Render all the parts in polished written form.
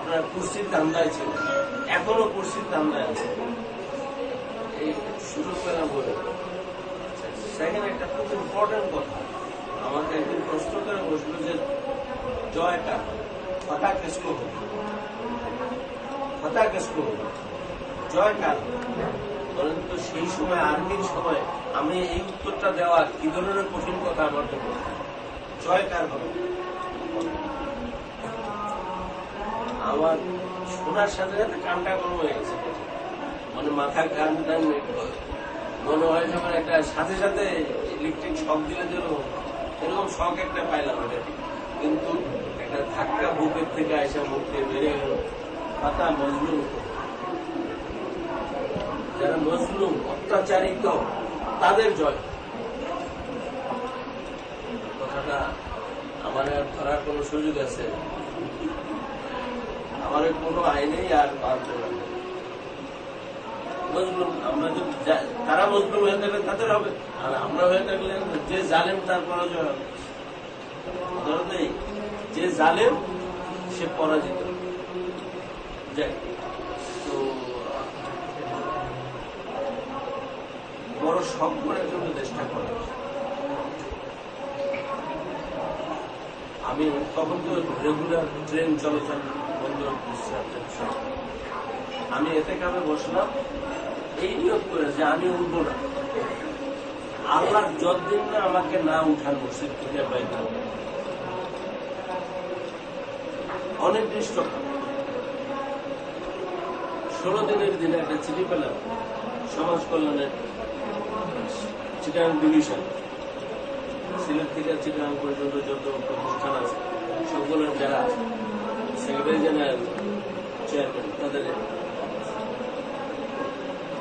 আপনার কুর্সির ধান্দায় ছিল, এখনো কুর্সির ধান্দায় আছে। এই সুযোগ পেলাম বলে। সেকেন্ড একটা খুব ইম্পর্টেন্ট কথা, আমাকে একদিন প্রশ্ন করে বসলো যে জয়টা কথা কিসকো হবে, কথা কিসকো হবে, জয় কার বলেন তো? সেই সময় আর্মির সময় আমি এই উত্তরটা দেওয়া কি ধরনের কঠিন কথা আমার জন্য। জয় কার হবে? আমার শোনার সাথে সাথে কানটা গরম হয়ে গেছে, মানে মাথার কান টান মনে হয় যখন একটা সাথে সাথে ইলেকট্রিক শক দিলে যেরকম, এরকম শক একটা পাইলাম এটা ঠিক। কিন্তু একটা ধাক্কা বুকের থেকে এসে মুখ দিয়ে বেরিয়ে গেল, পাতা মজলুম, যারা মজলুম অত্যাচারিত তাদের জয়। কথাটা আমার আর ধরার কোন সুযোগ আছে? আমার কোনো আইনেই আর পারবে না। মজলুম আমরা যদি, তারা মজলুম হয়ে থাকলে তাদের হবে, আর আমরা হয়ে থাকলে যে জালেম তার পরাজয় হবে। যে জালেম সে পরাজিত। তো বড় শখ করার জন্য চেষ্টা করা। আমি তখন তো রেগুলার ট্রেন চলাচল বন্ধ করছি। আমি এতে কামে বসলাম এই নিয়োগ করে যে আমি উঠব না, আল্লাহ যতদিন না আমাকে না উঠান মসজিদ থেকে বাইরে। অনির্দিষ্ট 16 দিনের দিনে একটা চিঠি পেলাম সমাজ কল্যাণের চিটাগাং ডিভিশন, সিলেট থেকে চিটাগাং পর্যন্ত যত প্রতিষ্ঠান আছে সকলের যারা সেক্রেটারি জেনারেল, চেয়ারম্যান, তাদের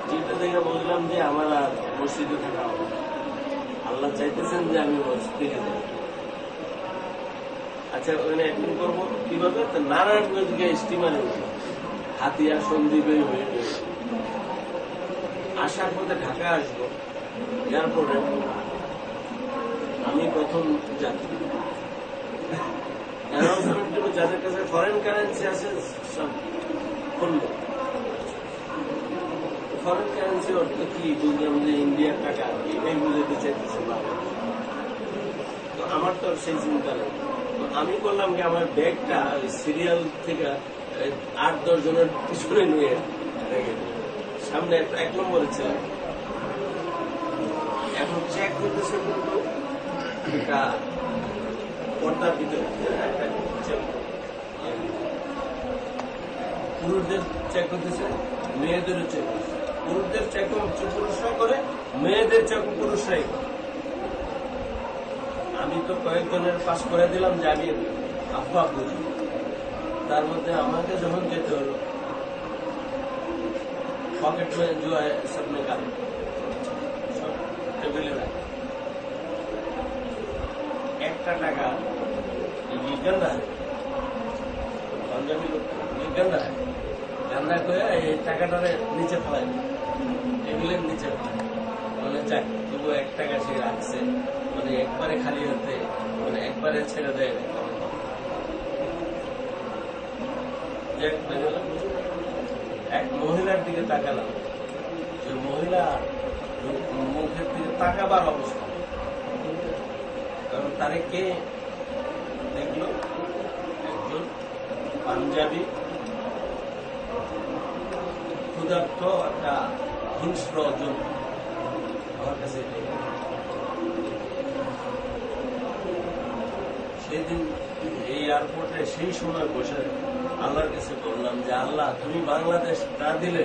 চিঠিটা দেখে বুঝলাম যে আমার আর মসজিদে থাকা হবে। আল্লাহ চাইতেছেন যে আমি মসজিদ থেকে যাই। আচ্ছা, ওখানে অ্যাক্টিং করবো কিভাবে? নারায়ণগঞ্জকে স্টিমারে উঠলাম, হাতিয়া সন্দ্বীপে হয়ে আসার পথে ঢাকা আসবো। এয়ারপোর্টে আমি প্রথম যাত্রী। অ্যানাউন্সমেন্ট যাদের কাছে ফরেন কারেন্সি আছে সব করলো। ফরেন কারেন্সি অর্থ কি বুঝলাম যে ইন্ডিয়ার টাকা, এটাই বুঝাতে চাইতেছে। তো আমার তো সেই চিন্তা নেই। আমি করলাম কি, আমার ব্যাগটা সিরিয়াল থেকে 8-10 জনের পিছনে নিয়ে সামনে 1 নম্বরে ছিল। এখন চেক করতেছে কিন্তু একটা পর্দার ভিতরে একটা পুরুষদের চেক করতেছে, মেয়েদেরও চেক করতেছে। পুরুষদের চেক পুরুষরা করে, মেয়েদের চেক পুরুষরাই করে। আমি তো কয়েকজনের পাস করে দিলাম যে আমি আফা বুঝি। তার মধ্যে আমাকে যখন যেতে হলো, पॉकेट में जो है सब निकाल, सब टेबल में 1 টাকা ये गंदा है, पंजाबी लोग ये गंदा है, गंदा को ये টাকাটারে নিচে ফেলাই, টেবিলের নিচে ফেলাই। মানে যাক, তবু 1 টাকা সে রাখছে, মানে একবারে খালি হতে, মানে একবারে ছেড়ে দেয়। এক মহিলার দিকে তাকালাম, যে মহিলা মুখের দিকে তাকাবার অবস্থা, কারণ তারে কে দেখলো? একজন পাঞ্জাবি ক্ষুধার্ত একটা হিংস্র জন আমার কাছে। সেদিন এই এয়ারপোর্টে সেই সময় বসে আল্লাহর কাছে বললাম যে আল্লাহ, তুমি বাংলাদেশ না দিলে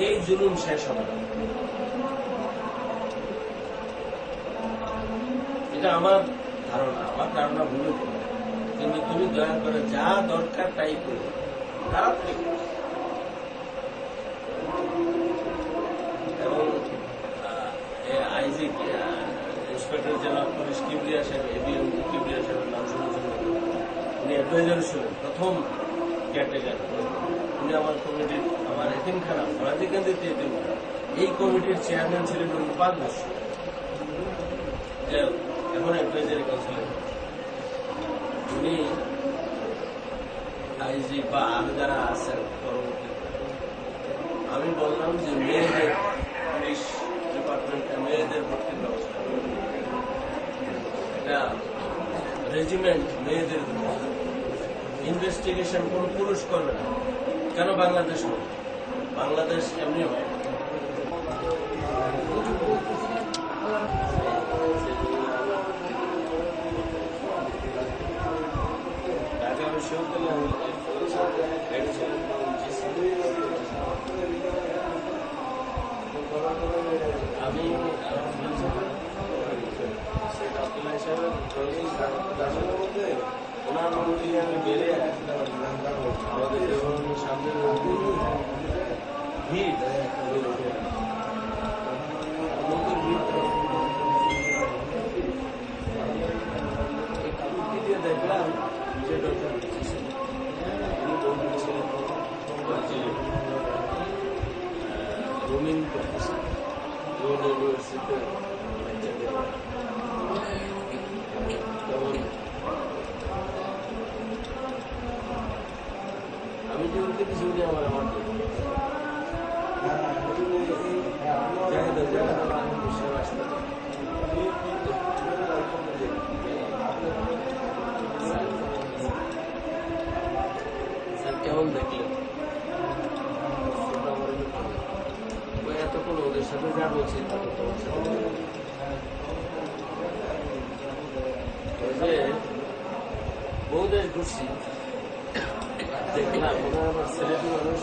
এই জুলুম শেষ হবে না। এটা আমার ধারণা ভুল, কিন্তু তুমি দয়া করে যা দরকার তাই করো, তাড়াতাড়ি। এবং IG inspector general police Kibria সাহেব, এবিএম কিবরিয়া সাহেবের নাম শুনেছেন, উনি অ্যাডভাইজার ছিলেন প্রথম ক্যাটেগরি। উনি আমার কমিটির, আমার এতিমখানা ফরাদিকান্দিতে এতিমখানা, এই কমিটির চেয়ারম্যান ছিলেন উনি 5 বছর, এখন অ্যাডভাইজারি কাউন্সিলর। উনি আইজি বা আর যারা আছেন আমি বললাম যে মেয়েদের পুলিশ ডিপার্টমেন্টে মেয়েদের ভর্তির ব্যবস্থা, এটা রেজিমেন্ট মেয়েদের ইনভেস্টিগেশন কোন পুরুষ করবে না। কেন বাংলাদেশ হবে? বাংলাদেশ এমনি হয়। ঢাকা বিশ্ববিদ্যালয়ে আমি ওনার মন্ত্রী আমি বেড়ে আমাদের সামনে ভিড় দেখলাম যে ডক্টর ছিলেন রোমিং প্রফেসর ইউনিভার্সিটিতে, আমি যে বলতে কিছু আমার আমার কেমন দেখলেন? এতক্ষণ ওদের সাথে যা বলছি তোমার সাথে বহু দেশ ঘুরছি, দেখলাম ওরা আমার ছেলেটি মানুষ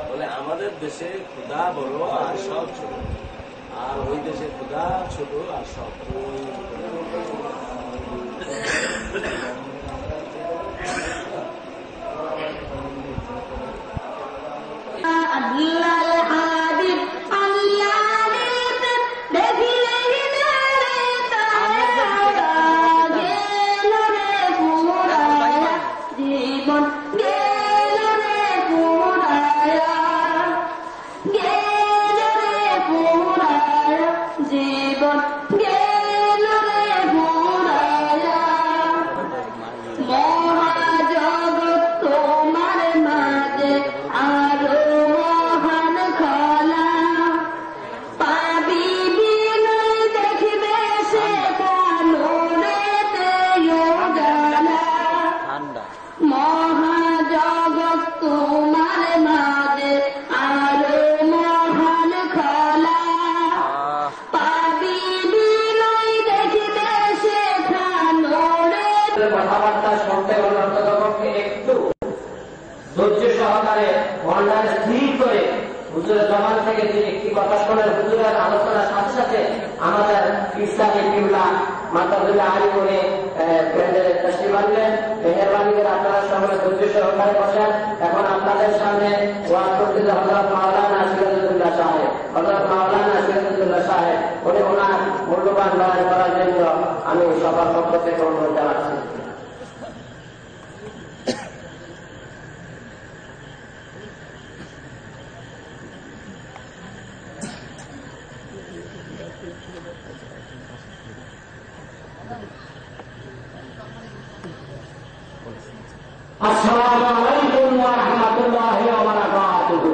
বলে আমাদের দেশে ক্ষুধা বড় আর সব ছোট, আর ওই দেশে ক্ষুধা ছোট আর সব। কথাবার্তা শুনতে অন্যপক্ষে একটু ধৈর্য সহকারে মনটাকে স্থির করে হুজুরের জবান থেকে যে একটি কথা শোনেন, হুজুরের আলোচনার সাথে সাথে আমাদের ইসলামী কিবলা মাতাবুল্লাহ আলী করে ব্র্যান্ডের তশরিফ আনলেন। মেহেরবানি করে আপনারা সকলে ধৈর্য সহকারে বসেন। এখন আপনাদের সামনে ওয়াজ করতেছে হযরত মাওলানা সিরাজুদ্দৌলা সাহেব। হযরত মাওলানা সিরাজুদ্দৌলা সাহেব উনি ওনার মূল্যবান বয়ান করার জন্য আমি সবার পক্ষ থেকে অনুরোধ জানাচ্ছি। আসসালামু আলাইকুম ওয়া রাহমাতুল্লাহি ওয়া বারাকাতুহু।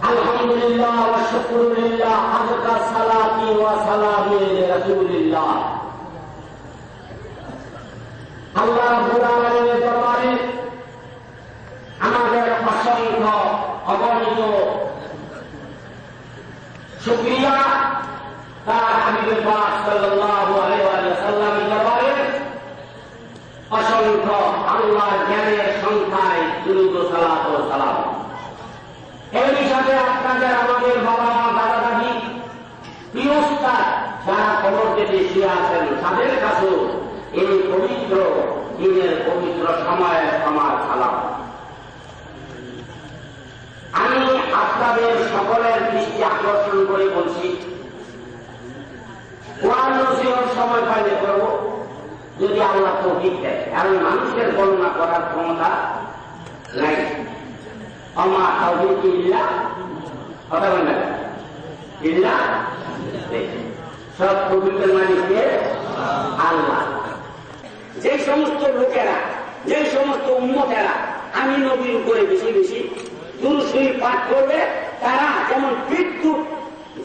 আলহামদুলিল্লাহ ওয়া শুকরুলিল্লাহ হাক্কা সালাতি ওয়া সালামি আলা রাসূলিল্লাহ। আল্লাহ রাব্বুল আলামিনের দরবারে আমাদের অসংখ্য অগণিত শুকরিয়া, তার হাবিব পাক সাল্লাল্লাহু আলাইহি ওয়া সাল্লামের দরবারে অসংখ্য আল্লাহর জ্ঞানের সংখ্যায় দুরূদ ও সালাত ও সালাম। এর সাথে আপনাদের আমাদের বাবা দাদা দাদি প্রিয় উস্তাদ যারা খবর পেতে শুয়ে আছেন তাদের কাছেও এই পবিত্র দিনের পবিত্র সময়ের আমার সালাম। আমি আপনাদের সকলের দৃষ্টি আকর্ষণ করে বলছি, কোরআন নসিহত সময় পাইলে করব যদি আল্লাহ তৌফিক দেয়, কারণ মানুষের বর্ণনা করার ক্ষমতা নাই। আমা তাওফীক ইল্লা কথা বলেন ইল্লা, সব তৌফিকের মালিককে আল্লাহ। যে সমস্ত লোকেরা, যে সমস্ত উম্মতেরা আমি নবীর উপরে বেশি বেশি দুরূদ শরীফ পাঠ করবে, তারা যেমন বিদ্যুৎ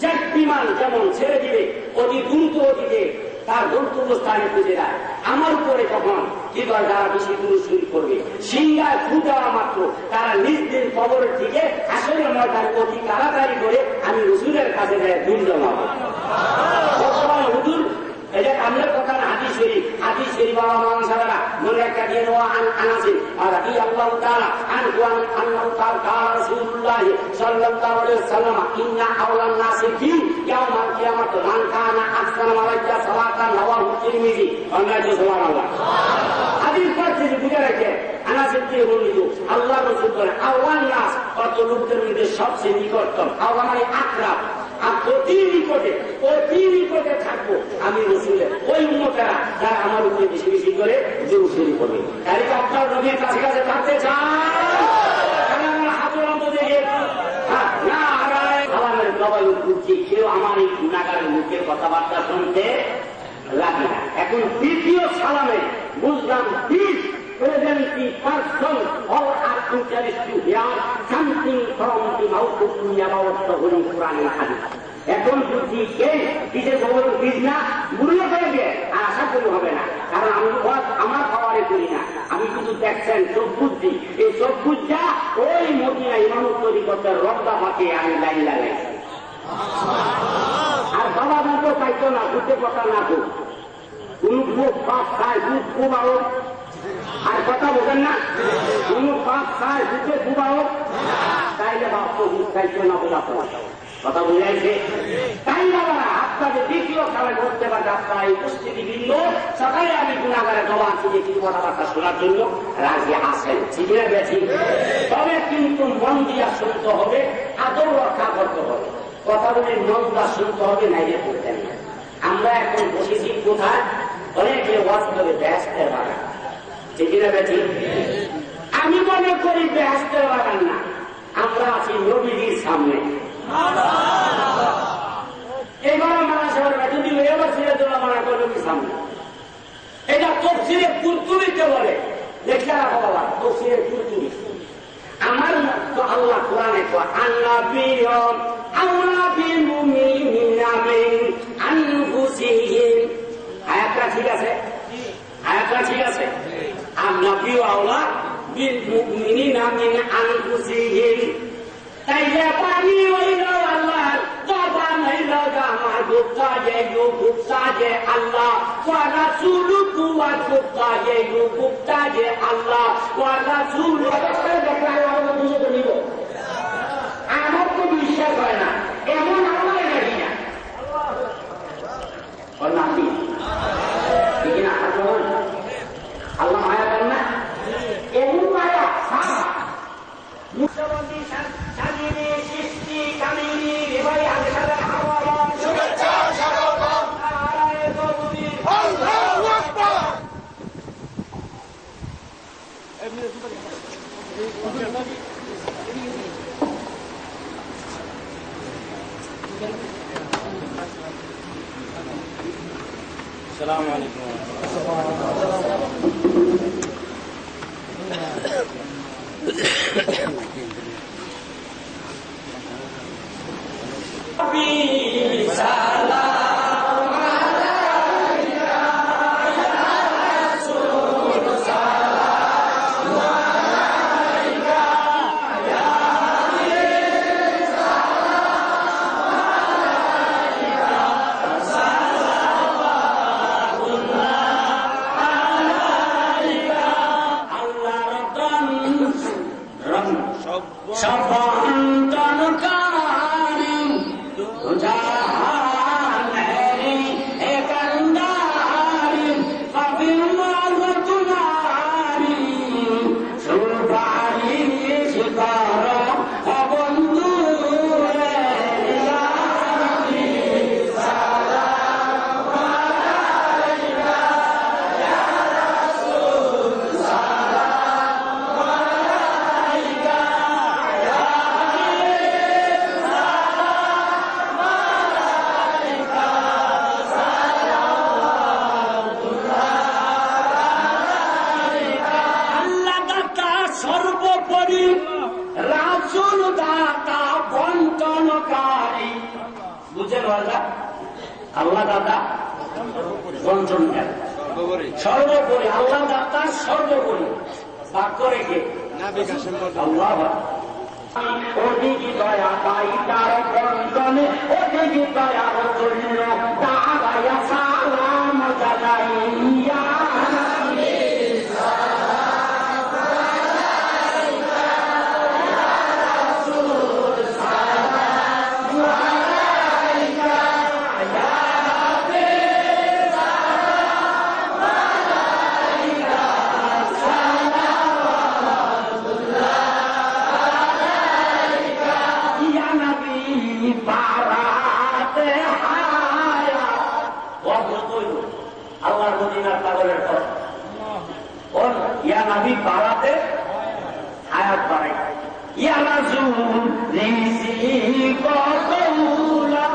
জেট বিমান যেমন ছেড়ে দিবে অতি দ্রুত গতিতে তার গন্তব্যস্থানে খুঁজে দেয়, আমার উপরে তখন কি করে যারা বেশি দুরূদ শরীফ করবে, সিংহায় ফু দেওয়া মাত্র তারা নিজ দিন কবরের দিকে আসলে ময়দান অতি তাড়াতাড়ি করে আমি রসুলের কাছে যাই দুল জমাবো। বর্তমান হুজুর এটা আমাদের কথা না, হাদিস শরীফ, হাদিস শরীফ বাবা মানসারা মনে একটা দিয়ে নেওয়া আনাছে। আর এই আল্লাহ তাআলা আনকুয়ান আল্লাহ তাআলা রাসূলুল্লাহ সাল্লাল্লাহু আলাইহি ওয়াসাল্লাম ইন্না আওলান নাসি ফি ইয়াউমাল কিয়ামাত মান কানা আকসারা মালাইকা সালাতান রাওয়াহু তিরমিজি। আল্লাহু সুবহানাল্লাহ। হাদিস পড়তে যে বুঝা রাখে আনাস থেকে বর্ণিত আল্লাহ রাসূল বলেন আওয়াল নাস কত লোকদের মধ্যে সবচেয়ে নিকটতম, আওয়াল মানে আকরাব, আর অতি নিকটে থাকবো আমি রসুলের ওই উম্মতেরা যারা আমার উপরে বেশি বেশি করে দুরূদ শরীফ পড়বে। তাই আপনার নবীর কাছে কাছে থাকতে চান, হাতের মধ্যে না আমার জবাই উঠছি, কেউ আমার এই গুণাগারের মুখের কথাবার্তা শুনতে লাগে না। এখন দ্বিতীয় সালামে বুঝলাম presenting person or are interested to hear something from the mouth of about the Holy Quran and Hadith. এখন বুঝছি কে কিসের খবর বুঝ না, বুঝলে করবে আর আশা করি হবে না, কারণ আমি আমার পাওয়ারে করি না, আমি শুধু দেখছেন চোখ বুঝছি, এই চোখ বুঝা ওই মদিনা ইমামত তরিকতের রক্তা ফাঁকে আমি লাইন লাগাইছি। আর বাবা না তো চাইতো না, বুঝতে কথা না খুব কোন খুব পাঁচ খায় দুধ খুব আরো আর কথা বোঝেন না, কোন পাঁচ খায় দুধে খুব আরো তাইলে বাপ তো দুধ চাইতো না বলা কথা বুঝাইছে। তাই বাবারা আপনাদের দ্বিতীয় খেলা করতে পারে আপনারা এই উপস্থিতি বৃন্দ সকালে আমি গুণাগারে জমা আছি যে কিছু কথাবার্তা শোনার জন্য রাজি আসেন, ঠিক না বেশি, তবে কিন্তু মন দিয়া শুনতে হবে, আদর রক্ষা করতে হবে, কথাগুলি মন দিয়া শুনতে হবে, নাইলে করতেন না। আমরা এখন বসেছি কোথায়, অনেকে ওয়াজ করে ব্যস্তের বাগান, ঠিক না বেশি, আমি মনে করি ব্যস্তের বাগান না, আমরা আছি নবীজির সামনে। এবার মানা সাহেব যদি এবার ছেড়ে তোলা মানা করবে কি সামনে, এটা তফসিরে কুরতুবিকে বলে, দেখে রাখো বাবা, তফসিরে কুরতুবি। আমার তো আল্লাহ কোরআনে তো আল্লাহ বিয়ম আল্লাহ বিমুমিনিনা মিন আনফুসিহিম, আয়াতটা ঠিক আছে, আয়াতটা ঠিক আছে। আল্লাহ বিও আল্লাহ বিমুমিনিনা মিন আনফুসিহিম, তাইলে পানি হইল আল্লাহ, জবান হইল আমার গুপ্তা যে গুপ্তা যে আল্লাহ, রাসূলুহু ওয়া গুপ্তা যে গুপ্তা যে আল্লাহ, রাসূল আমার তো বিশ্বাস হয় না, এমন আল্লাহ জানি না নাকি, ঠিক না? আল্লাহ মায়া করেন না, এমন মায়া মুক্তবন্দী স্বাধীনী সৃষ্টি কামিনী এবারে আগে সাদা হাওয়াবান শুভেচ্ছা স্বাগতম নারায়ে তকবীর আল্লাহু আকবার। আসসালামু আলাইকুম। বুঝছেন ওয়াজা? আল্লাহ দাতা বঞ্চন কেন? সর্বোপরি আল্লাহ দাতা সর্বোপরি বাক্য রেখে আল্লাহ ওদিকে দয়া পাই তার বন্ধনে ওদিকে দয়ার জন্য দাঁড়াইয়া সালাম জানাইয়া আল্লাহর মদিনার পাগলের কথা ইয়া নবী বাড়াতে হায়াত বাড়াই ইয়া রাসূল রিজিক কবুলা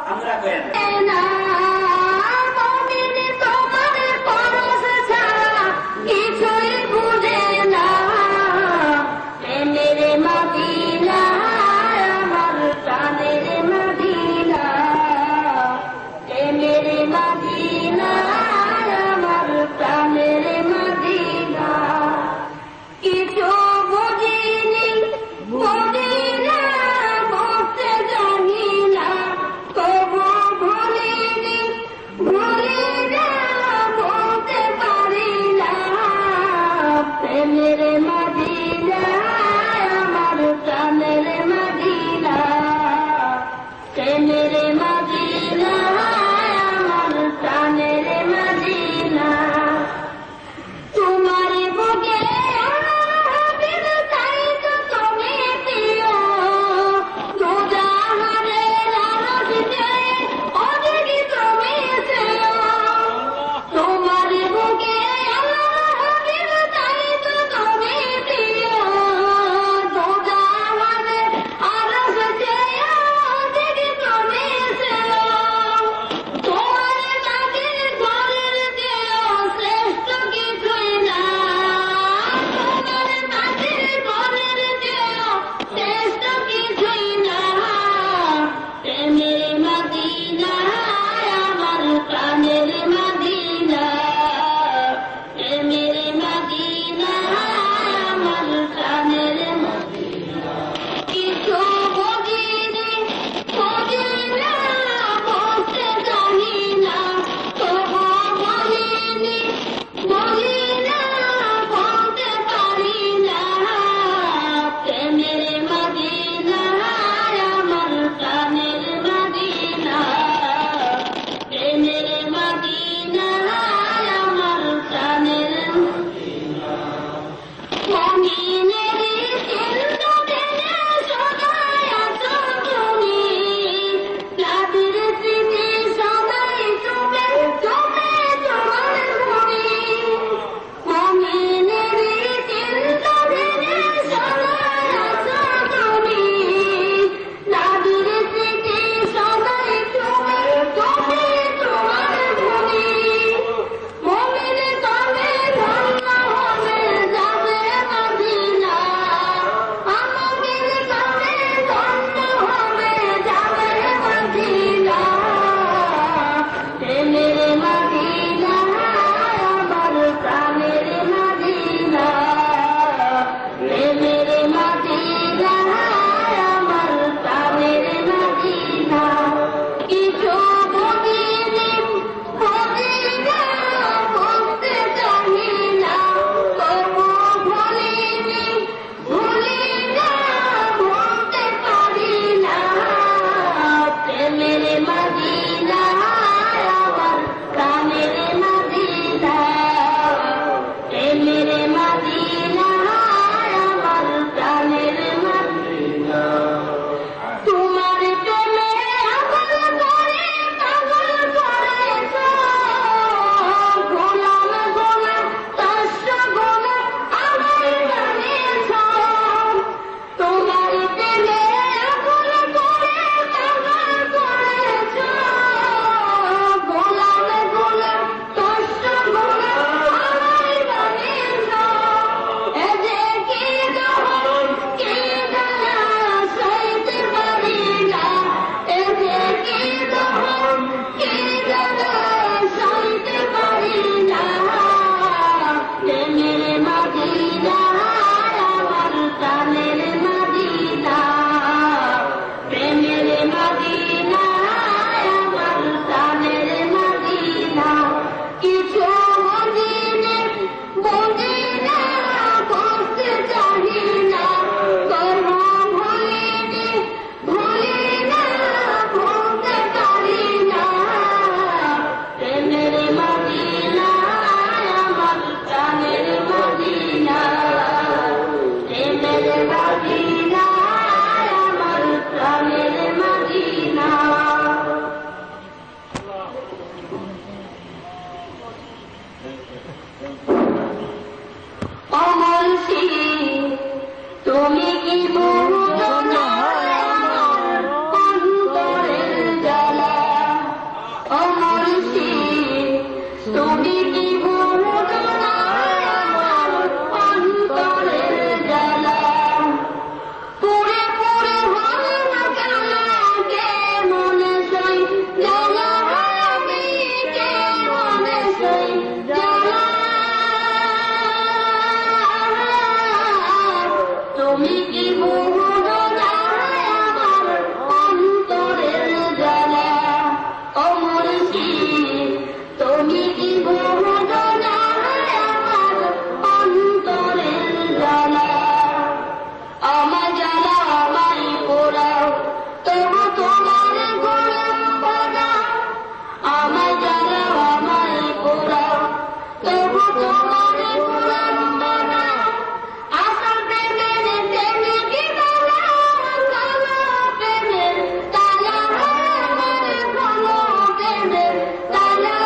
আমরা কেন কিছুই বুঝে না মেরে মদিনা আমার প্রাণের মদিনা মেরে মদিনা আমার প্রাণের মদিনা কিছু বুঝিনি বুঝি না বলতে জানি না তুমি কি বুঝো না আমার অন্তরের জ্বালা? পুরে পুরে হয় না কেন কে মনে সই জ্বালা, আমি কে মনে সই জ্বালা। তুমি কি বুঝো না আমার অন্তরের জ্বালা? ও মুর্শিদ তুমি কি বুঝো না আমার অন্তরের জ্বালা? আমার জ্বালা আমারই পোড়াও, তবু তোমার গোলাম বানাও। আমার জ্বালা আমারই পোড়াও, তবু তোমার গোলাম বানাও। আসল প্রেমের প্রেমে কি তালা, কালো প্রেমের তালা, আমার কালো প্রেমের তালা।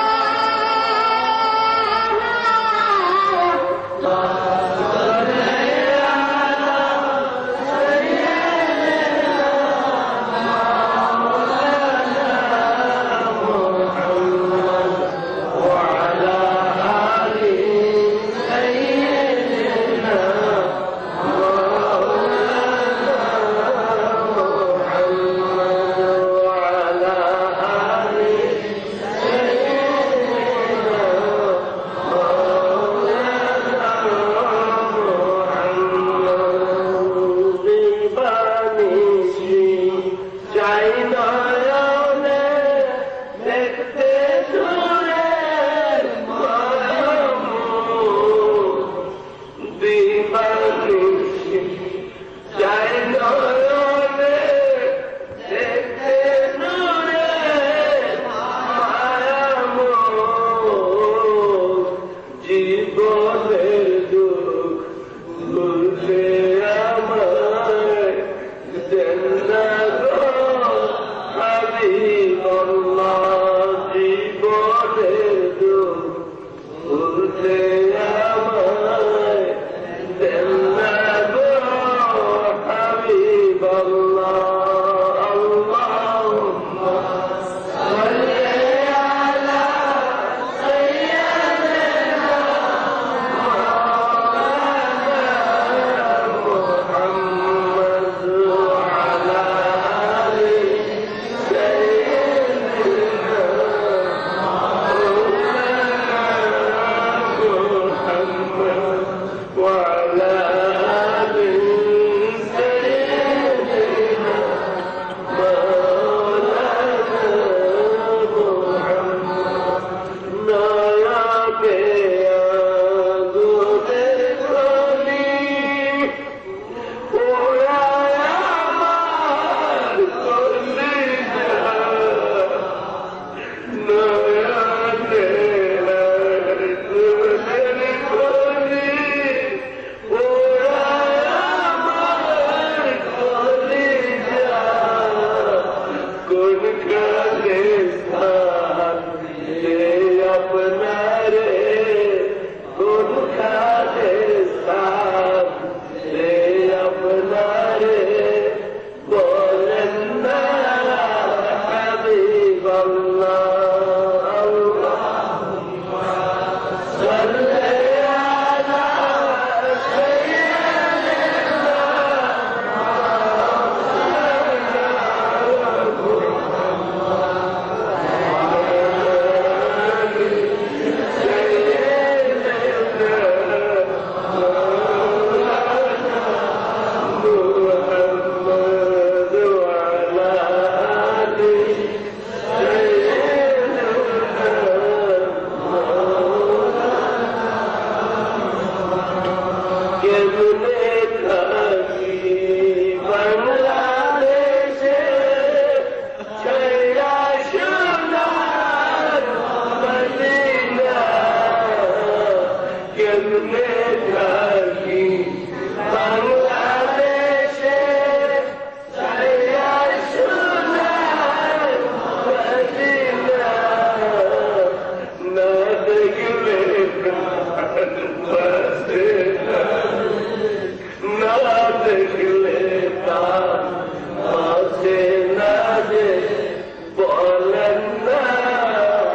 বলেন না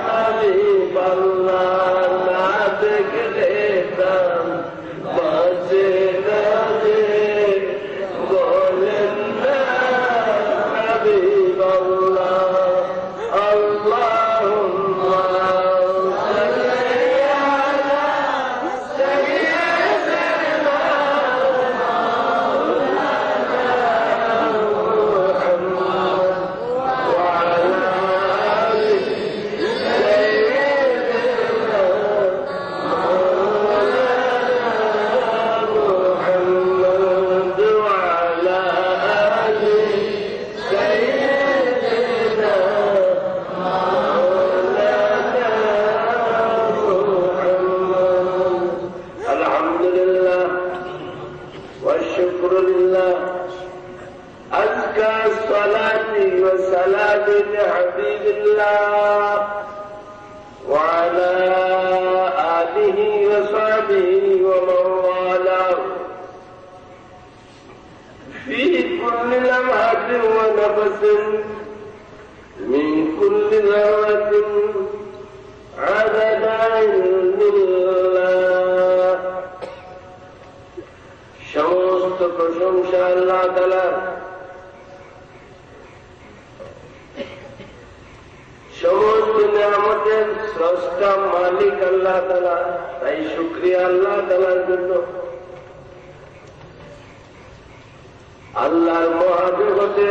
হাবিব আল্লাহ الله وعلى آله وصحبه ومن والاه في كل لمحة ونفس من كل ذرة عدد علم الله সমস্ত প্রশংসা আল্লাহ তাআলার, সমস্ত নিয়ামতের স্রষ্টা মালিক আল্লাহ তাআলা। তাই শুকরিয়া আল্লাহ তাআলার জন্য। আল্লাহর মহাজগতে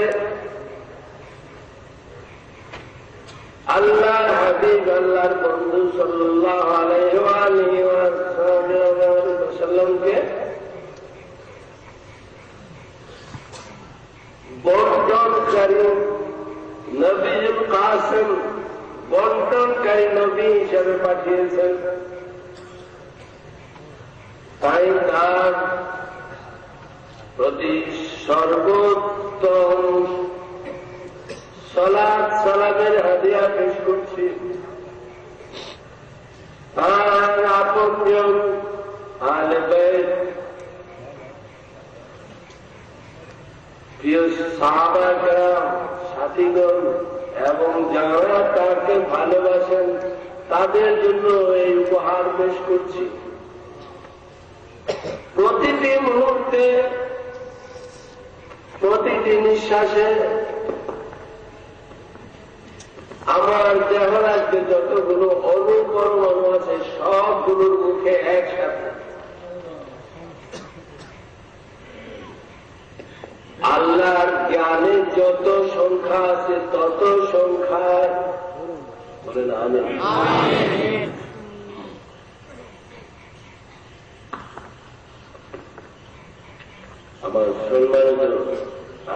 আল্লাহর হাবিব আল্লাহর বন্ধু সাল্লাল্লাহু আলাইহি ওয়া আলিহি ওয়াসাল্লামকে বন্টনকারী নবীর কাসিম, বন্টনকারী নবী হিসেবে পাঠিয়েছেন। তাই তার প্রতি সর্বোত্তম সালাত সালামের হাদিয়া পেশ করছি। তার আপনজন আহলে বাইত, প্রিয় সাহাবা কেরাম, সাথীগণ এবং যারা তাকে ভালোবাসেন তাদের জন্য এই উপহার পেশ করছি। প্রতিটি মুহূর্তে, প্রতিটি নিঃশ্বাসে আমার দেহ রাখতে যতগুলো অনুপরমাণু আছে সবগুলোর মুখে একসাথে আল্লাহর জ্ঞানের যত সংখ্যা আছে তত সংখ্যার বলেন আমিন। আমার সম্মানিত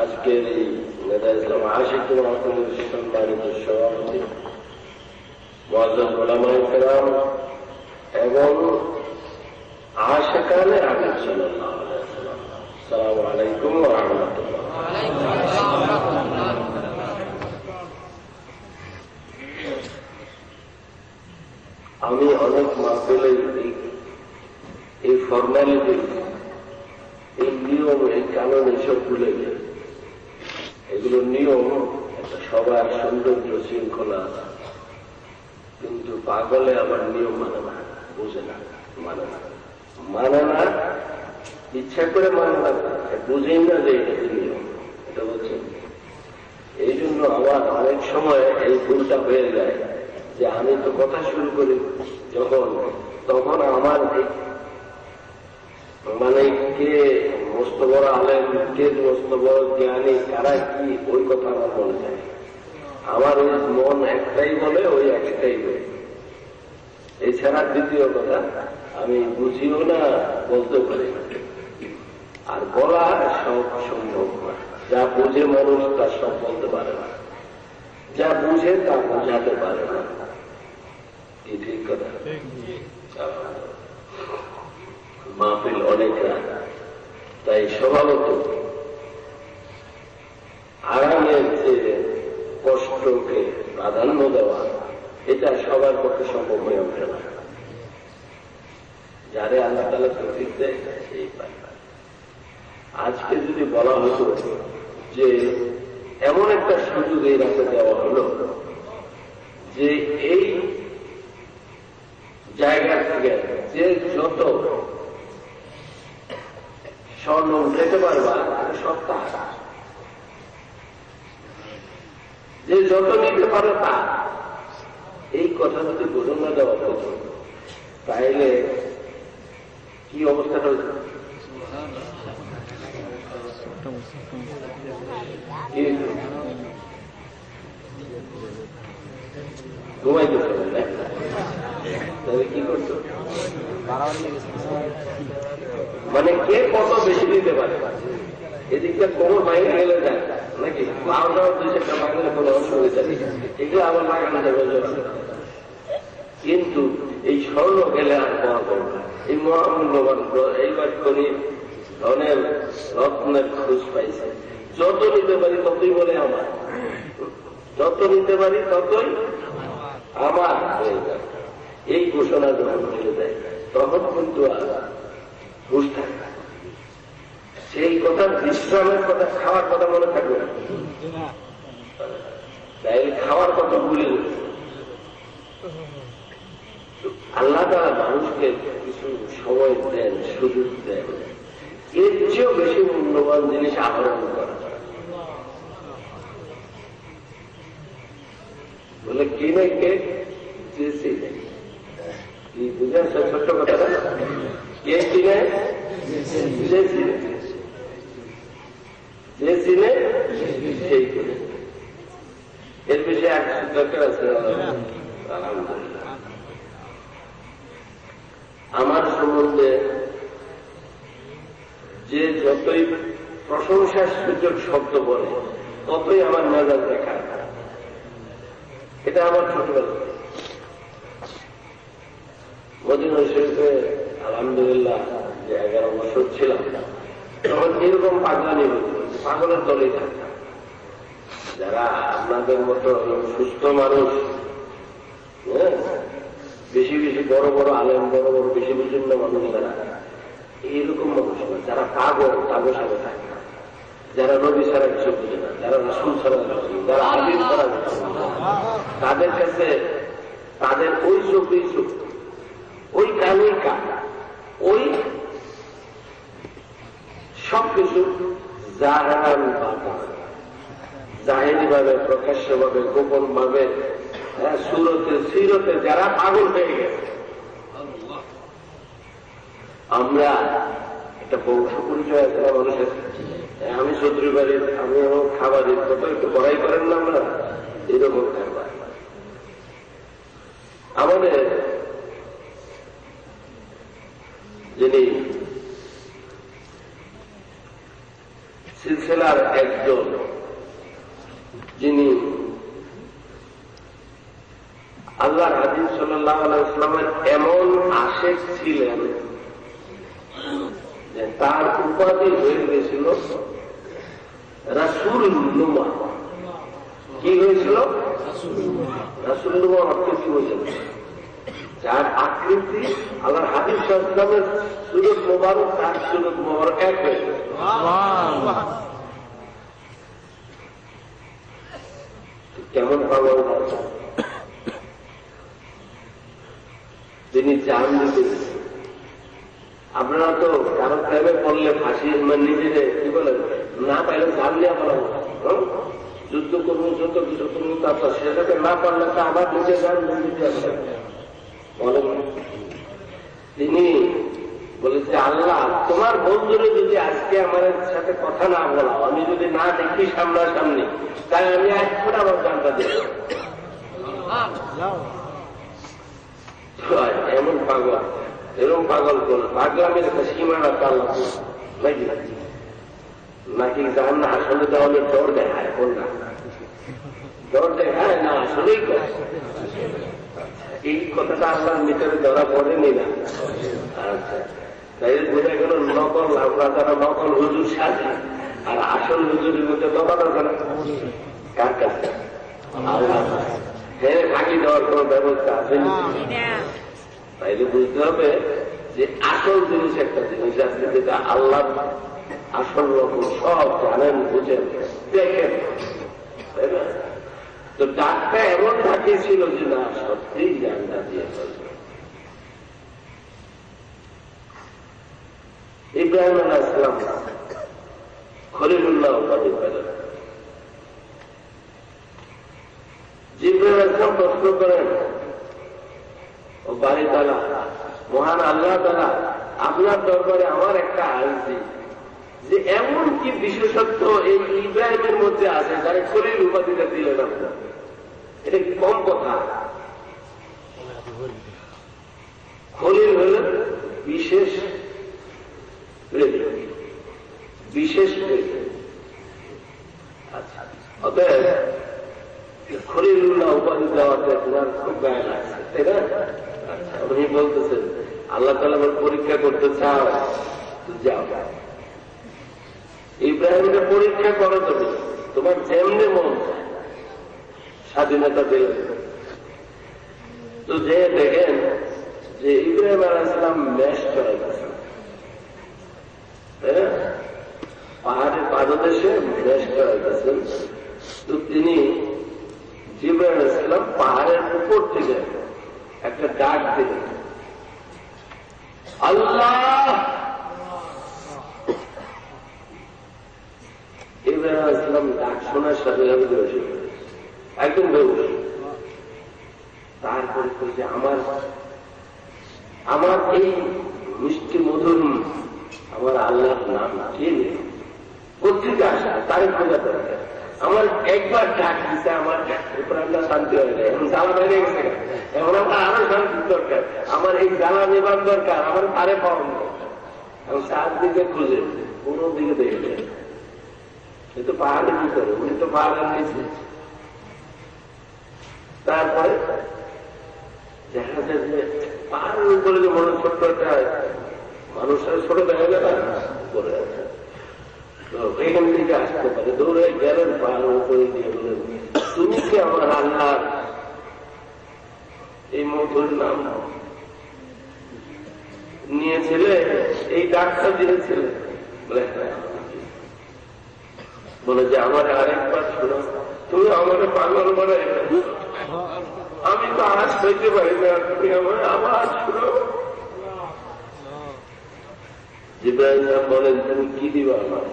আজকের এই নেতা ইসলাম আশিক মাহফিলের সম্মানিত সভাপতি মুআজ্জাজ উলামায়ে কেরাম এবং আশিকানে হাবিব সাল্লাল্লাহু আলাইহি ওয়াসাল্লাম, আসসালামু আলাইকুম ওয়া রাহমাতুল্লাহ। আমি অনেক মাহফিলে এই ফর্মালিটি, এই নিয়ম, এই কানুন এসব ভুলে যায়। এগুলো নিয়ম, একটা সবার সৌন্দর্য শৃঙ্খলা, কিন্তু পাগলে আবার নিয়ম মানে না, বুঝে না, মানে না, ইচ্ছা করে মানে না, বুঝেই না যে এটা নিয়ম, এটা বলছেন। এই জন্য আবার অনেক সময় এই ভুলটা হয়ে যায় যে আমি তো কথা শুরু করি তখন আমার মানে কে মস্ত বড় আলেম, কে মস্ত বড় জ্ঞানী, কারা কি, ওই কথা আমার মনে যায়। আমার ওই মন একটাই বলে, ওই একটাই বলে। এছাড়া দ্বিতীয় কথা আমি বুঝিও না, বলতে পারি না। আর বলা সব সম্ভব না। যা বুঝে মানুষ তা সব বলতে পারে না, যা বুঝে তা বোঝাতে পারে না। এই ঠিক কথা। মাহফিল অনেক রাত, তাই স্বভাবত আরামের চেয়ে কষ্টকে প্রাধান্য দেওয়া, এটা সবার পক্ষে সম্ভব হয়ে ওঠে না। যারে আল্লাহ তাআলা তৌফিক দেয় সেই পায়। আজকে যদি বলা হতো যে এমন একটা সুযোগ এই রাতে দেওয়া হলো যে এই জায়গা থেকে যে যত স্বর্ণ উঠাইতে পারবা সব তা, যে যত নিতে পারে তা, এই কথা যদি ঘোষণা দেওয়া হতো তাহলে কি অবস্থাটা হতো? ঘুমাইতে পারবে না, তবে কি করতো? মানে কে কত বেশি দিতে পারে, এদিকে কোমর বাইরে গেলে যায় নাকি, 12-2 বাংলা কোনো অসুবিধা নেই, এগুলো আবার লাগানো যাবে। কিন্তু এই স্বর্ণ গেলে আর পাওয়া যাবে না। এই মহামূল্যবান এইবার করি ধনের রত্নের খোঁজ পাইছে, যত নিতে পারি ততই বলে আমার। যত নিতে পারি ততই আমার হয়ে যাবে। এই ঘোষণা যখন বলে দেয় তখন কিন্তু আর হুঁশ থাকে না। সেই কথা, বিশ্রামের কথা, খাওয়ার কথা মনে থাকবে না, তাই খাওয়ার কথা ভুলে গেছে। আল্লাহ তাআলা মানুষকে কিছু সময় দেন, সুযোগ দেন, এর চেয়েও বেশি মূল্যবান জিনিস আহরণ করা বলে কিনে কে চেয়েছি কি বুঝে আসে? ছোট্ট কথাটা কে কিনে যে চিনে সেই কিনে। এর বিষয়ে এক দরকার আছে। আলহামদুলিল্লাহ, আমার সম্বন্ধে যে যতই প্রশংসার সূচক শব্দ বলে ততই আমার মেজাজ দেখা। এটা আমার ছোটবেলা মদিনা শরীফে আলহামদুলিল্লাহ যে 11 বছর ছিলাম তখন এরকম পাগলানি হতো, পাগলের দলেই থাকতাম। যারা আপনাদের মতো সুস্থ মানুষ, বেশি বেশি বড় বড় আলেম, বড় বড় বেশি বিভিন্ন মানুষ, যারা এইরকম মানুষ না, যারা পাগল তাদের সাথে থাকে না, যারা নবী ছাড়া কিছু বুঝে না, যারা রাসূল ছাড়া কিছু, যারা হাদিস ছাড়া কিছু, তাদের কাছে তাদের ওই চোখেই চোখ, ওই কানেই কান, ওই সবকিছু জাহেরি ভাবে, প্রকাশ্য ভাবে, গোপন ভাবে, সুরতে সিরতে যারা পাগল হয়ে গেছে। আমরা একটা বংশ পরিচয় আছে না মানুষের, আমি চৌধুরী বাড়ির, আমি খাবারের কত একটু বড়াই করেন না আমরা, এরকম খাবার। আমাদের যিনি সিলসিলার একজন, যিনি আল্লাহর হাবিব সাল্লাল্লাহু আলাইহি ওয়াসাল্লামের এমন আশিক ছিলেন যে তার উপাধি হয়ে গেছিল রাসূল নুমা। কি হয়েছিল? রাসূল নুমা অর্থ কি হয়েছিল? যার আকৃতি আল্লাহর হাবিব সাল্লাল্লাহু আলাইহি ওয়াসাল্লামের সুরত মোবারক, তার সুরত মোবারক এক হয়েছে। কেমন পাগল তিনি জান দিতে। আপনারা তো কারো প্রেমে পড়লে ফাঁসি, নিজেদের কি বলেন, না পাইলে জান দেওয়া বলা, যুদ্ধ করবো, যত কিছু করবো, তারপর সেটাকে না পারলে তো আবার নিজে যান বলেন। তিনি বলেছে, আল্লাহ তোমার বন্ধুরে যদি আজকে আমার সাথে কথা না বলা, আমি যদি না দেখি সামনাসামনি, তাই আমি এক ফুট আমার জানটা দেব। এমন পাগল, এরকম পাগল কোন পাগলামের একটা সীমানা পাল্লা নাকি নাকি জান না আসলে তাহলে ডর দেখায়, কোন না ডর দেখায় না, আসলেই করে। এই কথাটা আল্লাহর ভিতরে ধরা পড়েনি না। আচ্ছা, তাই বোঝা গেল নকল, আমরা যারা নকল হুজুর সাজি আর আসল হুজুরের মধ্যে তফাৎ আছে না। কার কাছে? আল্লাহ। হ্যাঁ, ফাঁকি দেওয়ার কোন ব্যবস্থা আছে না। তাইলে বুঝতে হবে যে আসল জিনিস একটা জিনিস আছে, যেটা আল্লাহ আসল রকম সব জানেন, বুঝেন, দেখেন, তাই না? তো ডাকটা এমন ঢাকিয়েছিল যে না, সত্যিই জানটা দিয়ে ফেলবে। ইব্রাহিম আলাইহিস সালাম খলিলুল্লাহ উপাধি পেলেন। জিবরাইল আলাইহিস সালাম প্রশ্ন করেন, ও বাড়ি তাআলা, মহান আল্লাহ তাআলা আপনার দরবারে আমার একটা আরজি, যে এমন কি বিশেষত্ব এই ইব্রাহিমের মধ্যে আছে যারা খলিল উপাধিটা দিলেন আপনার? এটা কি কম কথা? খলিল হলেন বিশেষ বিশেষ। আচ্ছা, অতএব খলিলুল্লাহ উপাধি দেওয়াতে তোমার খুব গায়ে লাগছে, তাই না? উনি বলতেছেন, আল্লাহ তাআলা পরীক্ষা করতে চাও, যাও ইব্রাহিমকে পরীক্ষা করো, তুমি তোমার যেমনি মন চায় স্বাধীনতা দিলেন। তো যে দেখেন যে ইব্রাহিম আলাইহিস সালাম মেষ চড়াইতেছেন, পাহাড়ের পাদদেশে মেষ চড়াইতেছেন। তো তিনি জিবরাইল আলাইহিস সালাম পাহাড়ের উপর থেকে একটা ডাক দিলেন, আল্লাহ। ইব্রাহিম আলাইহিস সালাম ডাক শোনার সাথে সাথে বসে একদম বেহুশ। তারপরে যে আমার এই মিষ্টি মধুর আমার আল্লাহর নাম কে নেই, কোথেকে আসে তার খোঁজা দরকার। আমার একবার ডাক দিতে আমার প্রাণটা শান্তি হয়ে যায়। এখন জ্বালা বেড়ে গেছে, এখন আমার আরো শান্তির দরকার। আমার এই জ্বালা নেবার দরকার, আমার তারে পাওয়া দরকার। এখন চারদিকে খুঁজে কোন দিকে দেখে কিন্তু পাহাড়ের ভিতরে, উনি তো পাহাড়ের নিচে। তারপরে দেখা যায় যে পাহাড়ের উপরে যে মনে ছোট্ট একটা মানুষের ছোট দেখা যায় না পরে আছে, তো এখান থেকে আসতে পারে। দৌড়ে গেলেন পাহাড়ের উপরে দিয়ে বলেন, তুমি কি আমার আল্লাহ এই মধুর নাম নিয়েছিলে, এই ডাকটা দিয়েছিলে? বলে যে আমার আরেকবার শোনো, তুমি আমার পাগল বানাই, আমি তো আজ হইতে পারি না, তুমি আমার আবার শোনো। জিবরাইল বলেন, তুমি কি দিবা আমার?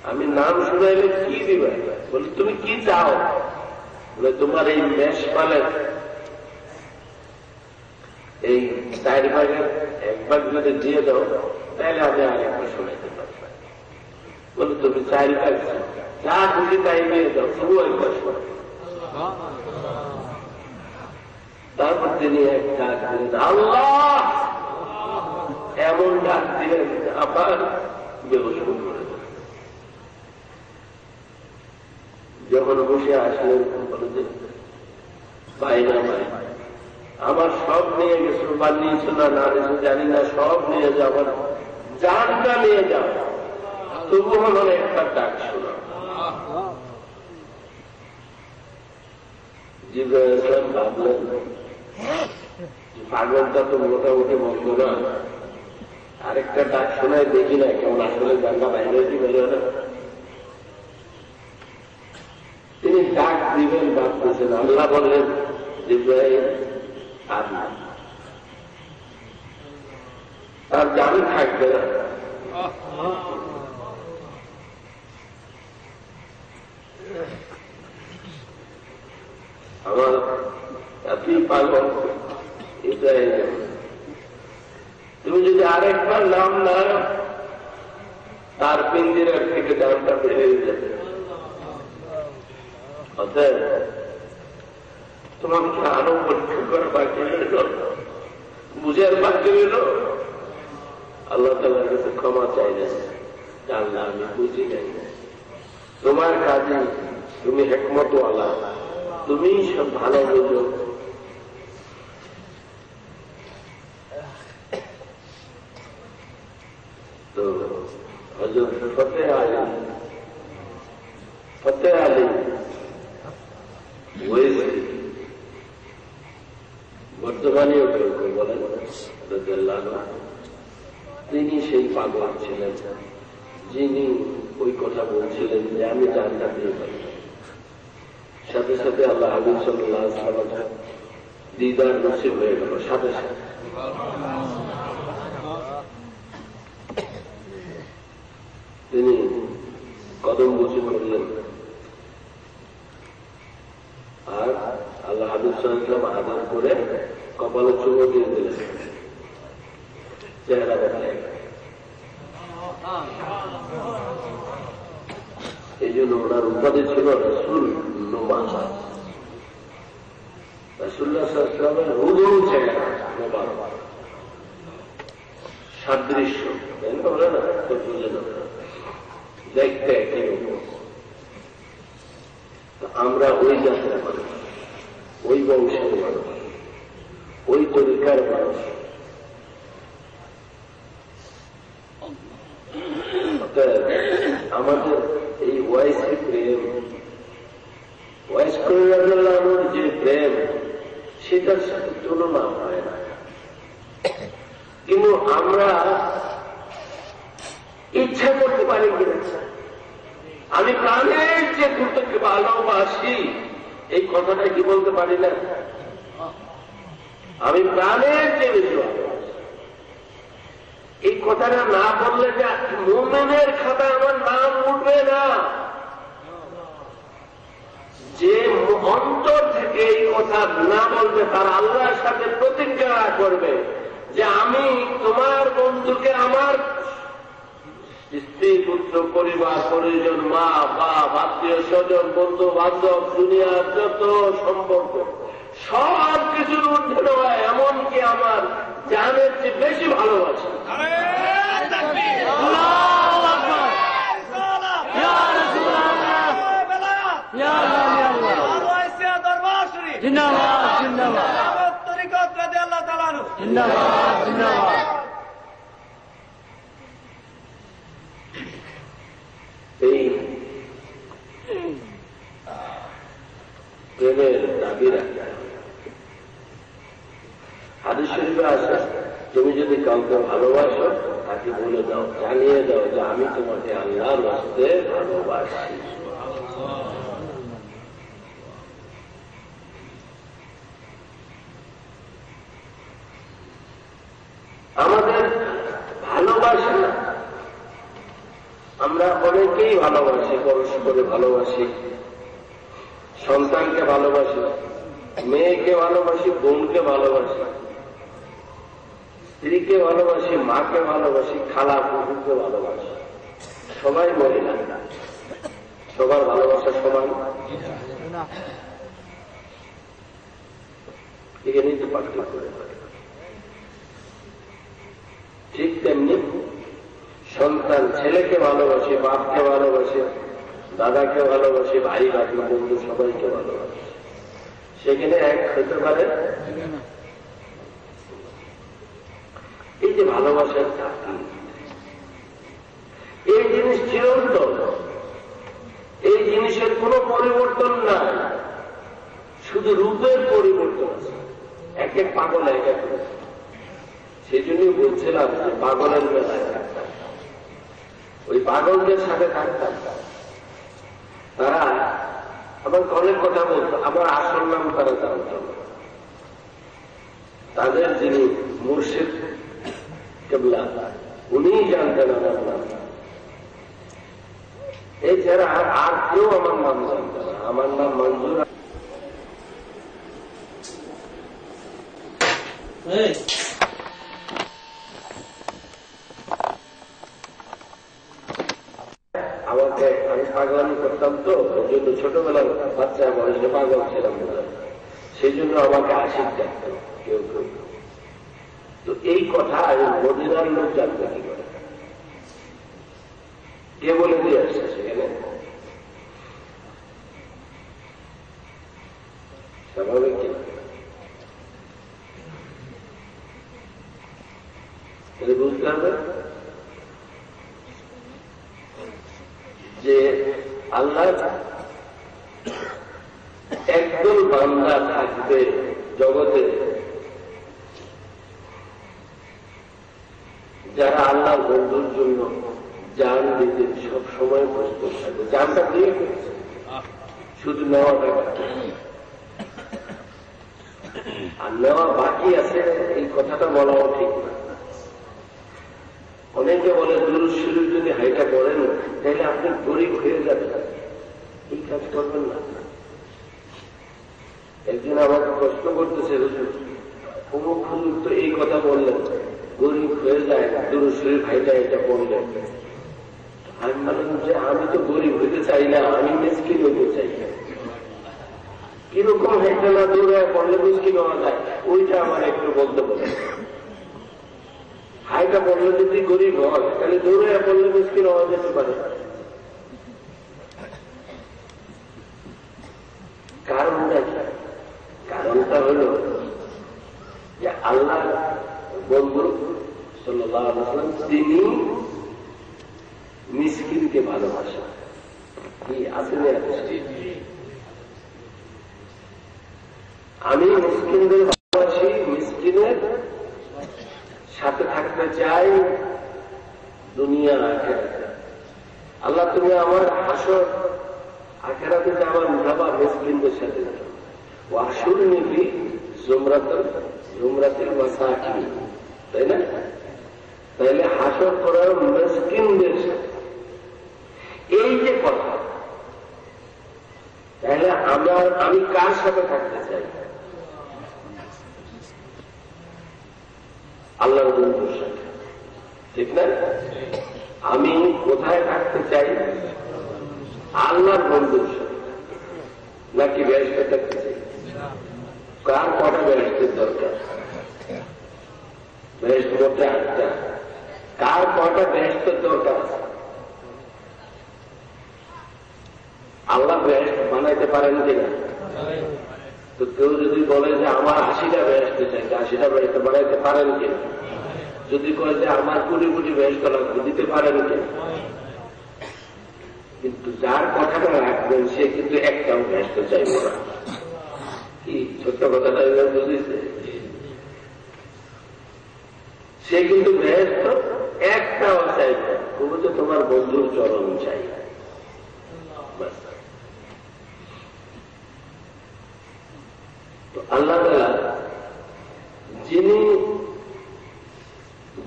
আমি নাম শুনাইলে কি দিবা? বলে তুমি কি চাও? বলে তোমার এই মেষ পালের এই 4 ভাগের 1 ভাগ যদি দিয়ে দাও, তাহলে আমি আরেকবার শোনাইতে পারবো। বলে তুমি 4 ভাগ যা খুশি তাই নিয়ে যাও, শুরু একবার শোনো। তারপর তিনি এক ডাক দিলেন, আল্লাহ। এমন ডাক দিলেন আবার বেহুশ করে দিলেন। যখন বসে আসলেন, বলে যে ভাই না ভাই, আমার সব নিয়ে গেছো বা নিয়েছো না না নিয়েছো জানি না, সব নিয়ে যাও, আমার জানটা নিয়ে যাও, তবু আমার একটা ডাক শোনা। জিবরাইল ভাবলেন পাগলটা তো মোটামুটি বন্ধ না, আরেকটা ডাক শোনায় দেখি না কেমন আসলে জানটা বাইরে কি বেরো না। তিনি ডাক দিবেন ভাবতেছেন, আল্লাহ বললেন জিবরাইল আর না, তার জান থাকবে না। আমার এতই পাগল এটাই, তুমি যদি আরেকবার নাম না, তার পিঞ্জিরার থেকে দামটা বেড়ে যাবে। অতএব তোমাকে আরো পরীক্ষা করা বাকি রইল, বুঝার বাকি রইল। আল্লাহ তাআলার কাছে ক্ষমা চাইলেন, আল্লাহ আমি বুঝি নাই, তোমার কাজে তুমি হিকমত ওয়ালা, তুমি সব ভালো বুঝো। তো হযরত ফতেহ আলী ওয়েসি বর্তমানেও কেউ কেউ বলেন রাদিয়াল্লাহু আনহু, তিনি সেই পাগল ছিলেন যিনি ওই কথা বলছিলেন যে আমি জান্নাত দিয়ে পারি। সাথে সাথে আল্লাহ হাবিব সাল্লাল্লাহু আলাইহি ওয়াসাল্লাম দিদার নসিব হয়ে গেল। সাথে সাথে তিনি কদম বুঝি করলেন, আর আল্লাহ হাবিব সাল্লাল্লাহু আলাইহি ওয়াসাল্লাম আদর করে কপালে চুমো দিয়ে দিলেন, চেহারা দেখায়। এই জন্য ওনার উপাধি ছিল রাসূল নুমা। রাসূলুল্লাহ সাল্লাল্লাহু আলাইহি ওয়াসাল্লামের হুবহু চেহারা মোবারক, সাদৃশ্য, তাই না? বলে না তো বুঝে না, দেখতে একই রকম। আমরা ওই জাতের মানুষ, ওই বংশের মানুষ, ওই তরিকার মানুষ। আমাদের এই ওয়াইসি প্রেম, ওয়াইস সেটার সাথে তুলনা হয় না। কিন্তু আমরা ইচ্ছা করতে পারি কিনা, আমি প্রাণের যে দুটোকে ভালোবাসি এই কথাটা কি বলতে পারি না? আমি প্রাণের যে বেশি ভালোবাসি এই কথাটা না বললে যে মুমিনের খাতায় আমার নাম উঠবে না। যে অন্তর থেকে এই কথা না বলবে তার আল্লাহর সাথে প্রতিজ্ঞা করবে যে আমি তোমার বন্ধুকে আমার স্ত্রী, পুত্র, পরিবার, পরিজন, মা, বাপ, আত্মীয় স্বজন, বন্ধু বান্ধব, দুনিয়ার যত সম্পর্ক সব কিছুর ঊর্ধ্বে নয়, এমনকি আমার জানের চেয়ে বেশি ভালোবাসি। এই প্রেমের দাবি রাখে হাদিস শরীফে আছে, তুমি যদি কাউকে ভালোবাসো তাকে বলে দাও, জানিয়ে দাও যে আমি তোমাকে আল্লাহর রাস্তে ভালোবাসি। আমাদের ভালোবাসা আমরা অনেকেই ভালোবাসি, পরস্পরে ভালোবাসি, সন্তানকে ভালোবাসি, মেয়েকে ভালোবাসি, বোনকে ভালোবাসি, স্ত্রীকে ভালোবাসি, মাকে ভালোবাসি, খালা কুকুরকে ভালোবাসি। সবাই মহিলা, সবার ভালোবাসা সমান এখানেই তো পার্থক্য করে। ঠিক তেমনি সন্তান ছেলেকে ভালোবাসে, বাপকে ভালোবাসে, দাদাকে ভালোবাসে, ভাই ভাবি বন্ধু সবাইকে ভালোবাসে। সেখানে এক হতে পারে। এই যে ভালোবাসার চাকরি, এই জিনিস চিরন্তন, এই জিনিসের কোনো পরিবর্তন নাই, শুধু রূপের পরিবর্তন আছে। এক এক পাগল এক এক। সেই জন্যই বলছিলাম যে পাগলের বেলায় থাকতাম, ওই পাগলদের সাথে থাকতাম, তারা আমার অনেক কথা বলতো, আমার আসল নাম তারা জানত না। তাদের যিনি মুর্শিদ কেবলা উনিই জানতেন আমার নাম, এছাড়া আর কেউ আমার নাম জানত না। আমার নাম মঞ্জুর। আমাকে আমি পাগলামি করতাম, তো ওই জন্য ছোটবেলার বাচ্চা বয়সে পাগল ছিলাম, সেই জন্য আমাকে আশিক ডাকতাম কেউ কেউ। তো এই কথা মদিনার লোক জানতে কি করে, কে বলে দিয়ে আসছে সেখানে? স্বাভাবিক বুঝতে হবে যে আল্লাহ একদল বান্দা থাকবে জগতে যারা আল্লাহ বন্ধুর জন্য জান দিতে সব সময় প্রস্তুত থাকবে। জানটা দিয়ে ফেলছে, শুধু নেওয়াটা বাকি, আর নেওয়া বাকি আছে এই কথাটা বলাও ঠিক না। অনেকে বলে দুরূদ শরীফ যদি হাইটা করেন তাহলে আপনি গরিব হয়ে যাবেন, এই কাজ করবেন না। একদিন আমাকে প্রশ্ন করতেছে, অমুক হুজুর তো এই কথা বললেন, গরিব হয়ে যায় দুরূদ শরীফ হাইটা এটা বললেন। আমি বললাম যে আমি তো গরিব হইতে চাই না, আমি মিসকিন হইতে চাই। কিরকম হাইটা না দৌড়ে পড়লে মিসকিন হওয়া যায়, ওইটা আমার একটু বলতে বলে। হাইটা পড়লে যদি গরিব হয় তাহলে দৌড়ে পড়লে মিসকিন হওয়া যেতে পারে। কারণটা কি? কারণটা হল যে আল্লাহ বন্ধু সাল্লাল্লাহু আলাইহি ওয়াসাল্লাম তিনি মিসকিনকে ভালোবাসেন। কি আসলে আমি মিসকিনদের ভালোবাসি, মিসকিনের সাথে থাকতে চাই দুনিয়া আখেরাতে। আল্লাহ তুমি আমার হাসর আখেরাতে আমার উঠাবা মিসকিনদের সাথে, ওয়াসুর নিবি জুমরাতের মাসাকিন, তাই না? তাইলে হাসর করার মিসকিনদের সাথে, এই যে কথা, তাহলে আমি কার সাথে থাকতে চাই? আল্লাহর বন্ধুর সাথে, ঠিক না? আমি কোথায় থাকতে চাই? আল্লাহর বন্ধুর সাথে, নাকি বেহেশতে থাকতে চাই? কার কটা বেহেশতের দরকার? বেহেশত করতে 8টা, কার কটা বেহেশতের দরকার? আল্লাহ বেহেশত বানাইতে পারেন কিনা? তো কেউ যদি বলে যে আমার 80টা বেহেশত চাই, 80টা বেহেশত বানাইতে পারেন কিনা? যদি কয় যে আমার 20 কোটি বেহেশত লাগবে, দিতে পারেন কিনা? কিন্তু যার কথাটা রাখবেন সে কিন্তু একটাও বেহেশত চাইব না। কি ছোট্ট কথাটা বুঝেছে? সে কিন্তু বেহেশত একটাও চাইবে, তবু তো তোমার বন্ধুর চরণ চাই। আল্লাহ তাআলা যিনি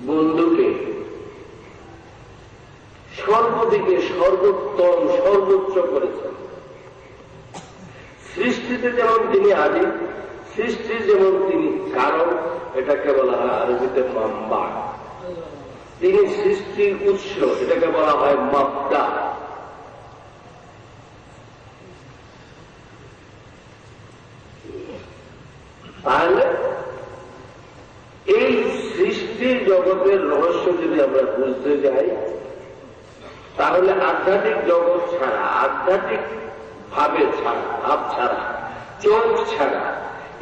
বন্ধুকে সর্বদিকে সর্বোত্তম সর্বোচ্চ করেছেন, সৃষ্টিতে যেমন তিনি আদি, সৃষ্টির যেমন তিনি কারণ, এটাকে বলা হয় আরবিতে মাম্বা। তিনি সৃষ্টির উৎস, এটাকে বলা হয় মাবদা। তাহলে এই সৃষ্টির জগতের রহস্য যদি আমরা বুঝতে যাই, তাহলে আধ্যাত্মিক জগৎ ছাড়া, আধ্যাত্মিক ভাবে ছাড়া, ভাব ছাড়া, চোখ ছাড়া,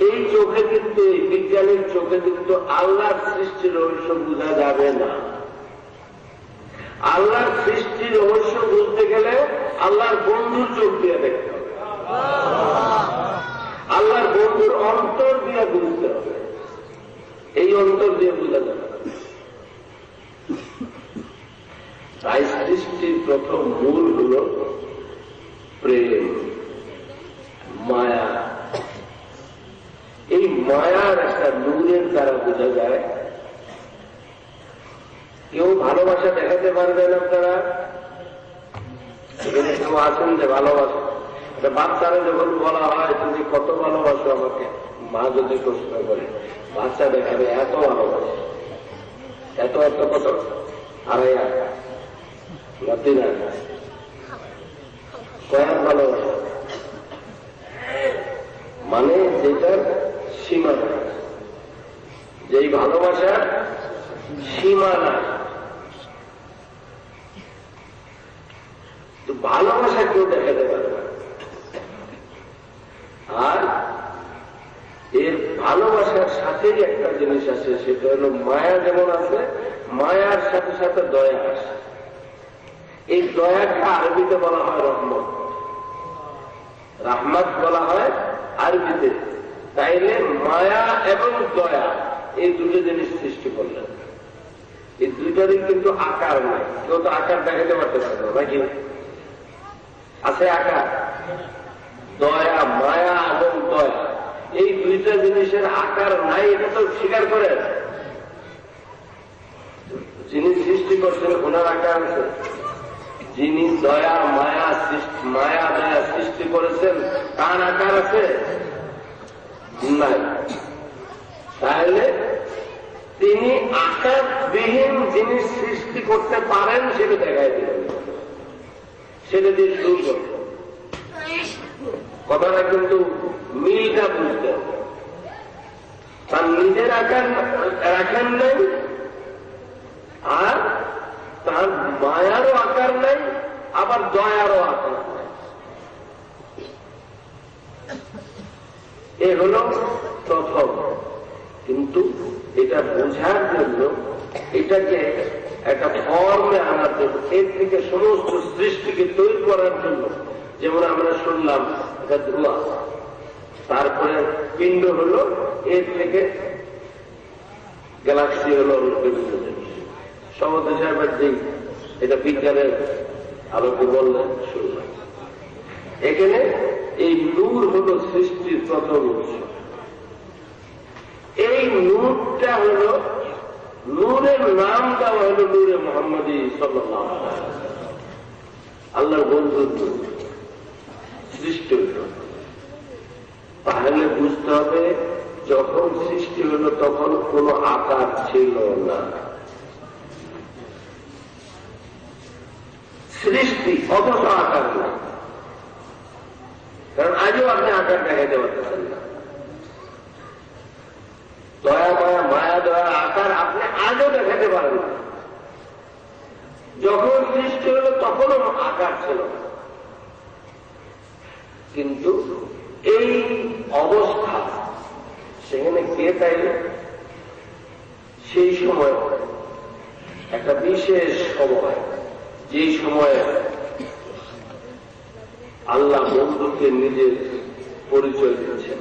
এই চোখে কিন্তু, এই বিজ্ঞানের চোখে কিন্তু আল্লাহর সৃষ্টির রহস্য বোঝা যাবে না। আল্লাহর সৃষ্টির রহস্য বুঝতে গেলে আল্লাহর বন্ধুর চোখ দিয়ে দেখতে হবে, আল্লাহর বন্ধুর অন্তর দিয়ে বুঝতে হবে। এই অন্তর দিয়ে বোঝা যাবে না। তাই সৃষ্টির প্রথম মূল হল প্রেম, মায়া। এই মায়ার একটা নূরের দ্বারা বোঝা যায়। কেউ ভালোবাসা দেখাতে পারবেন আপনারা? এখানে কেউ আছেন যে ভালোবাসা? বাচ্চারা যখন বলা হয় তুমি কত ভালোবাসো আমাকে, মা যদি প্রশ্ন করে, বাচ্চা দেখাবে এত ভালোবাসে, এত এত কত 2.5 কয়েক ভালোবাসা, মানে যেটার সীমা নাই, যেই ভালোবাসার সীমা নাই। তো ভালোবাসা কেউ দেখাতে পারে না। আর এর ভালোবাসার সাথেই একটা জিনিস আছে, সেটা হলো মায়া। যেমন আছে, মায়ার সাথে সাথে দয়া আসে। এই দয়াকে আরবিতে বলা হয় রহমত, রাহমাত বলা হয় আরবিতে। তাইলে মায়া এবং দয়া এই দুটো জিনিস সৃষ্টি করলেন। এই দুইটারই কিন্তু আকার নাই। কেউ তো আকার দেখাতে পারতে পারে না, নাকি আছে আকার? দয়া, মায়া এবং দয়া, এই দুইটা জিনিসের আকার নাই, এটা তো স্বীকার করে। যিনি সৃষ্টি করছেন ওনার আকার আছে। যিনি দয়া মায়া মায়া দয়া সৃষ্টি করেছেন তার আকার আছে নাই। তাহলে তিনি আকারবিহীন জিনিস সৃষ্টি করতে পারেন, সেটা দেখাই দিলেন, সেটা দিয়ে শুরু করবেন। কথাটা কিন্তু মিলটা বুঝতে হবে। তার নিজের আকার রাখেন নাই, আর তার মায়ারও আকার নাই, আবার দয়ারও আকার নাই। এ হল প্রথম। কিন্তু এটা বোঝার জন্য, এটাকে একটা ফর্মে আনার জন্য, এর থেকে সমস্ত সৃষ্টিকে তৈরি করার জন্য, যেমন আমরা শুনলাম এটা ধোঁয়া, তারপরে পিণ্ড হলো, এর থেকে গ্যালাক্সি হলো বিভিন্ন জিনিস। সমুদ্র সাহেবের যে এটা বিজ্ঞানের আলোকে বললেন শুরু হয়। এখানে এই নূর হলো সৃষ্টির প্রথম উৎস। এই নূরটা হলো, নূরের নাম দেওয়া হলো নূরে মুহাম্মদী সাল্লাল্লাহু আলাইহি ওয়াসাল্লাম, আল্লাহর বন্ধুর নূর সৃষ্টি হল। তাহলে বুঝতে হবে যখন সৃষ্টি হলো তখন কোনো আকার ছিল না। সৃষ্টি অথচ আকার না, কারণ আজও আপনি আকার দেখাতে পারতেছেন না। দয়া মায়া, মায়া দয়া আকার আপনি আজও দেখাতে পারেন না। যখন সৃষ্টি হলো তখনও আকার ছিল না। কিন্তু এই অবস্থা সেখানে কে তাই সেই সময় একটা বিশেষ সময়, যেই সময়ে আল্লাহ বন্ধুকে নিজের পরিচয় দিচ্ছেন।